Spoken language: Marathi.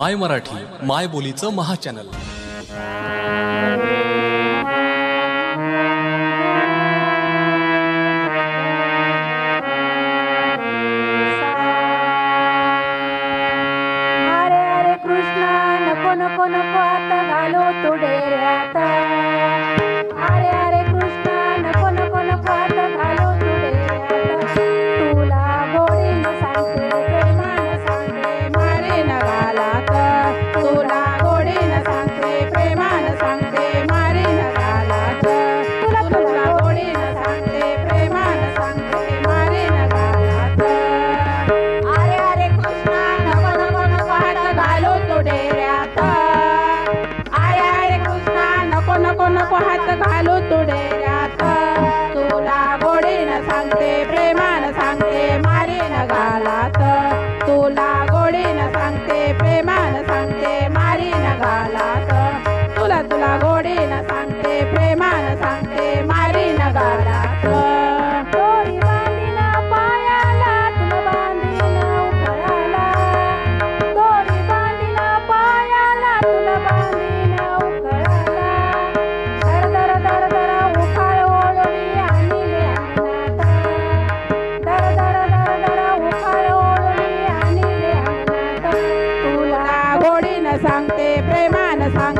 माय मराठी माय बोलीचं महाचॅनल. अरे अरे कृष्णा नको नको नको आता घालो तू डेऱ्यात. अरे अरे कृष्णा नको नको नको आता घालो तू डेऱ्यात. तुला गोडीनं सांगते प्रेमानं सांगते मारे न घालात. तुला गोडीनं सांगते प्रेमानं सांगते मारे न घालात. तुला गोडीनं सांगते प्रेमानं सांगते मारे न घालात. अरे अरे कृष्णा नको नको नको हात घालो तू डेऱ्यात. अरे अरे कृष्णा नको नको नको हात घालो तू डेऱ्यात. तुला गोडीनं सांगते प्रेमानं सांगते मारे न घालात. तुला गोडीनं सांगते प्रेमानं सांगते मारी न घालात. तुला गोडीनं सांगते प्रेमानं सांगते मारी न घालात. दोरी बांधीन पायाला तुला बांधीन उखळाला. दोरी बांधीन पायाला तुला बांधीन उखळाला. दर दर दर दर उखाळ ओढणी आणिले अंगणात. दर दर दर दर उखाळ ओढणी आणिले अंगणात. तुला गोडीनं सांगते प्रेमानं सांगते